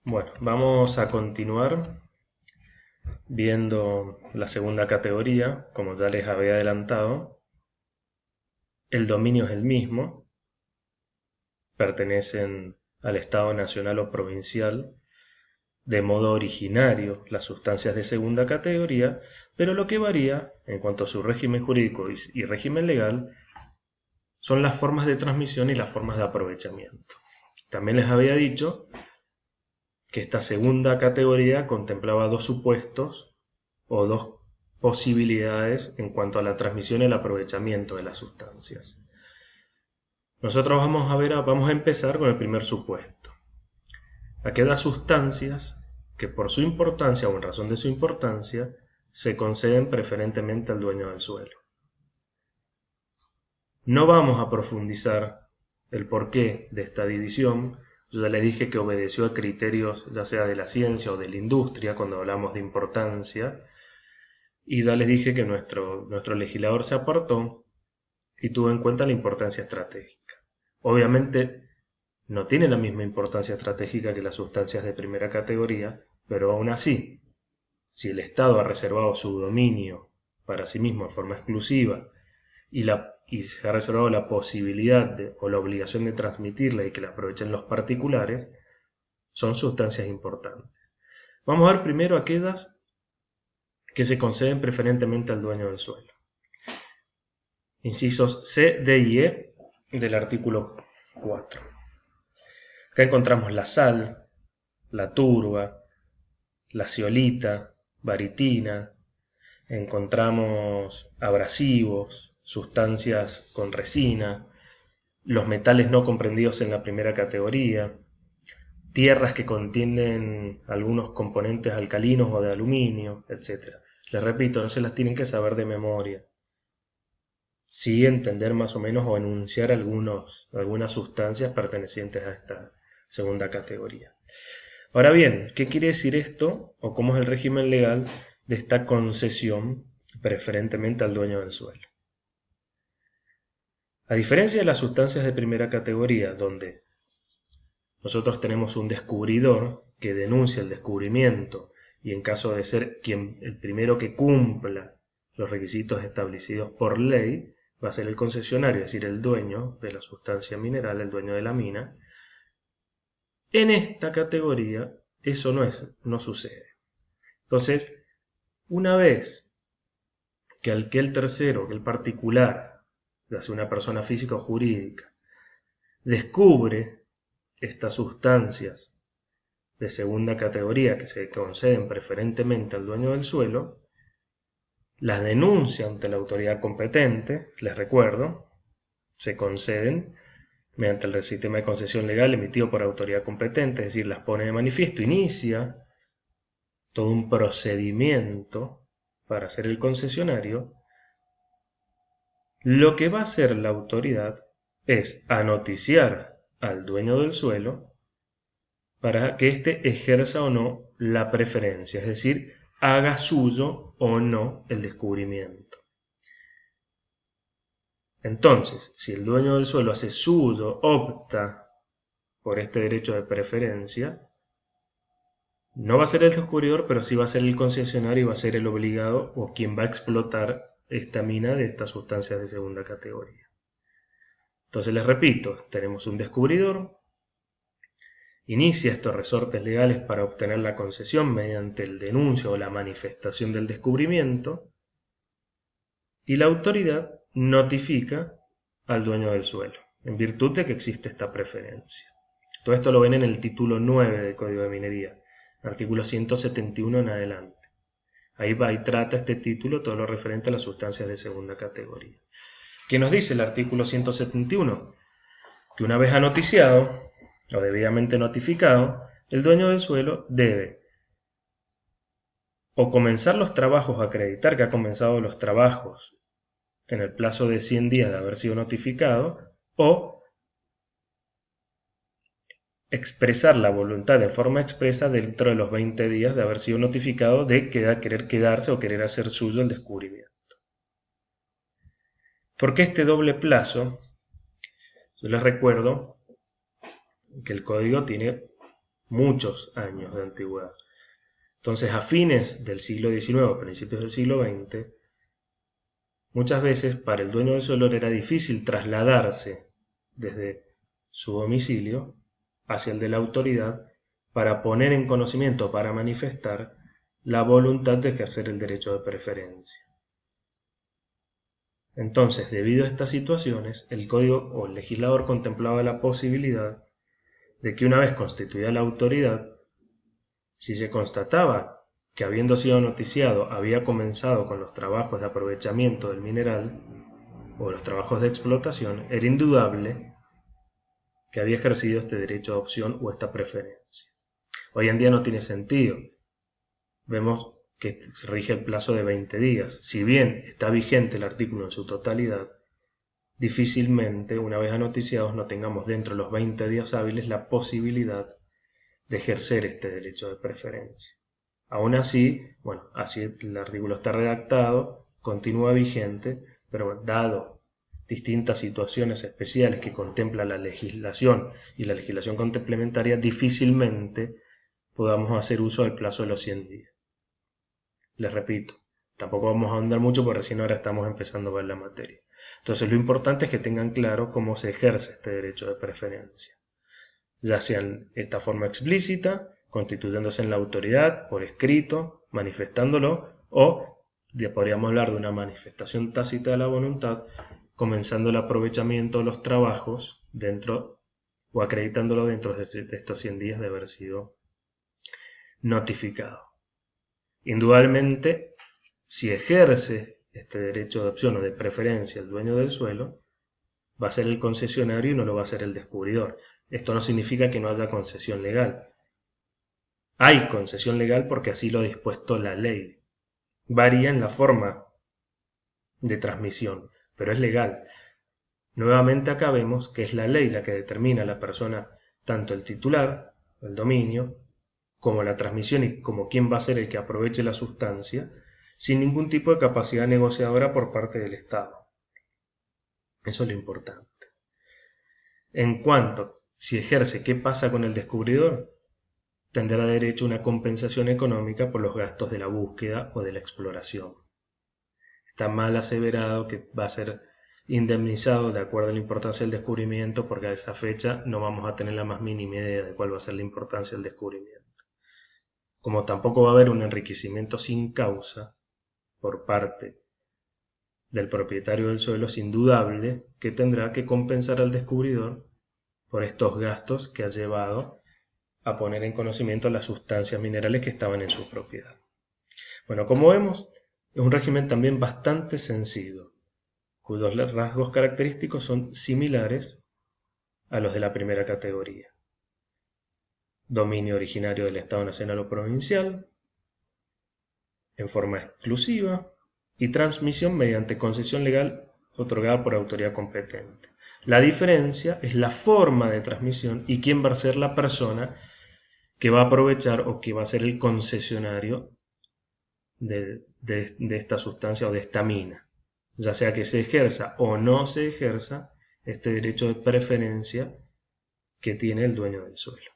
Bueno, vamos a continuar viendo la segunda categoría. Como ya les había adelantado, el dominio es el mismo, pertenecen al Estado nacional o provincial de modo originario las sustancias de segunda categoría, pero lo que varía en cuanto a su régimen jurídico y régimen legal son las formas de transmisión y las formas de aprovechamiento. También les había dicho que esta segunda categoría contemplaba dos supuestos o dos posibilidades en cuanto a la transmisión y el aprovechamiento de las sustancias. Nosotros vamos a empezar con el primer supuesto. Aquellas sustancias que por su importancia o en razón de su importancia se conceden preferentemente al dueño del suelo. No vamos a profundizar el porqué de esta división. Yo ya les dije que obedeció a criterios ya sea de la ciencia o de la industria cuando hablamos de importancia, y ya les dije que nuestro legislador se apartó y tuvo en cuenta la importancia estratégica. Obviamente no tiene la misma importancia estratégica que las sustancias de primera categoría, pero aún así, si el Estado ha reservado su dominio para sí mismo de forma exclusiva y se ha reservado la posibilidad o la obligación de transmitirla y que la aprovechen los particulares, son sustancias importantes. Vamos a ver primero aquellas que se conceden preferentemente al dueño del suelo. Incisos C, D y E del artículo 4. Acá encontramos la sal, la turba, la zeolita, baritina, encontramos abrasivos, sustancias con resina, los metales no comprendidos en la primera categoría, tierras que contienen algunos componentes alcalinos o de aluminio, etc. Les repito, no se las tienen que saber de memoria. Sí entender más o menos o enunciar algunas sustancias pertenecientes a esta segunda categoría. Ahora bien, ¿qué quiere decir esto o cómo es el régimen legal de esta concesión preferentemente al dueño del suelo? A diferencia de las sustancias de primera categoría, donde nosotros tenemos un descubridor que denuncia el descubrimiento y en caso de ser el primero que cumpla los requisitos establecidos por ley, va a ser el concesionario, es decir, el dueño de la sustancia mineral, el dueño de la mina. En esta categoría eso no sucede. Entonces, una vez que aquel tercero, que el particular, ya sea una persona física o jurídica, descubre estas sustancias de segunda categoría que se conceden preferentemente al dueño del suelo, las denuncia ante la autoridad competente, les recuerdo, se conceden mediante el sistema de concesión legal emitido por autoridad competente, es decir, las pone de manifiesto, inicia todo un procedimiento para ser el concesionario. Lo que va a hacer la autoridad es anoticiar al dueño del suelo para que éste ejerza o no la preferencia, es decir, haga suyo o no el descubrimiento. Entonces, si el dueño del suelo hace suyo, opta por este derecho de preferencia, no va a ser el descubridor, pero sí va a ser el concesionario y va a ser el obligado o quien va a explotar esta mina de estas sustancias de segunda categoría. Entonces les repito, tenemos un descubridor, inicia estos resortes legales para obtener la concesión mediante el denuncio o la manifestación del descubrimiento, y la autoridad notifica al dueño del suelo, en virtud de que existe esta preferencia. Todo esto lo ven en el título 9 del Código de Minería, artículo 171 en adelante. Ahí va y trata este título todo lo referente a las sustancias de segunda categoría. ¿Qué nos dice el artículo 171? Que una vez anoticiado o debidamente notificado, el dueño del suelo debe o comenzar los trabajos, acreditar que ha comenzado los trabajos en el plazo de 100 días de haber sido notificado, o expresar la voluntad de forma expresa dentro de los 20 días de haber sido notificado de querer quedarse o querer hacer suyo el descubrimiento. ¿Por qué este doble plazo? Yo les recuerdo que el código tiene muchos años de antigüedad. Entonces, a fines del siglo XIX, principios del siglo XX, muchas veces para el dueño del suelo era difícil trasladarse desde su domicilio hacia el de la autoridad para poner en conocimiento, para manifestar la voluntad de ejercer el derecho de preferencia. Entonces, debido a estas situaciones, el código o el legislador contemplaba la posibilidad de que una vez constituida la autoridad, si se constataba que habiendo sido noticiado había comenzado con los trabajos de aprovechamiento del mineral o los trabajos de explotación, era indudable que había ejercido este derecho de opción o esta preferencia. Hoy en día no tiene sentido. Vemos que rige el plazo de 20 días. Si bien está vigente el artículo en su totalidad, difícilmente, una vez anoticiados, no tengamos dentro de los 20 días hábiles la posibilidad de ejercer este derecho de preferencia. Aún así, bueno, así el artículo está redactado, continúa vigente, pero dado distintas situaciones especiales que contempla la legislación y la legislación complementaria, difícilmente podamos hacer uso del plazo de los 100 días. Les repito, tampoco vamos a ahondar mucho porque recién ahora estamos empezando a ver la materia. Entonces lo importante es que tengan claro cómo se ejerce este derecho de preferencia, ya sea en esta forma explícita, constituyéndose en la autoridad, por escrito, manifestándolo, o podríamos hablar de una manifestación tácita de la voluntad, comenzando el aprovechamiento de los trabajos dentro o acreditándolo dentro de estos 100 días de haber sido notificado. Indudablemente, si ejerce este derecho de opción o de preferencia el dueño del suelo, va a ser el concesionario y no lo va a ser el descubridor. Esto no significa que no haya concesión legal. Hay concesión legal porque así lo ha dispuesto la ley. Varía en la forma de transmisión, pero es legal. Nuevamente acá vemos que es la ley la que determina a la persona, tanto el titular, el dominio, como la transmisión y como quién va a ser el que aproveche la sustancia, sin ningún tipo de capacidad negociadora por parte del Estado. Eso es lo importante. En cuanto si ejerce, ¿qué pasa con el descubridor? Tendrá derecho a una compensación económica por los gastos de la búsqueda o de la exploración. Está mal aseverado que va a ser indemnizado de acuerdo a la importancia del descubrimiento, porque a esa fecha no vamos a tener la más mínima idea de cuál va a ser la importancia del descubrimiento. Como tampoco va a haber un enriquecimiento sin causa por parte del propietario del suelo, es indudable que tendrá que compensar al descubridor por estos gastos que ha llevado a poner en conocimiento las sustancias minerales que estaban en su propiedad. Bueno, como vemos, es un régimen también bastante sencillo, cuyos rasgos característicos son similares a los de la primera categoría. Dominio originario del Estado nacional o provincial, en forma exclusiva, y transmisión mediante concesión legal otorgada por autoridad competente. La diferencia es la forma de transmisión y quién va a ser la persona que va a aprovechar o que va a ser el concesionario de esta sustancia o de esta mina, ya sea que se ejerza o no se ejerza este derecho de preferencia que tiene el dueño del suelo.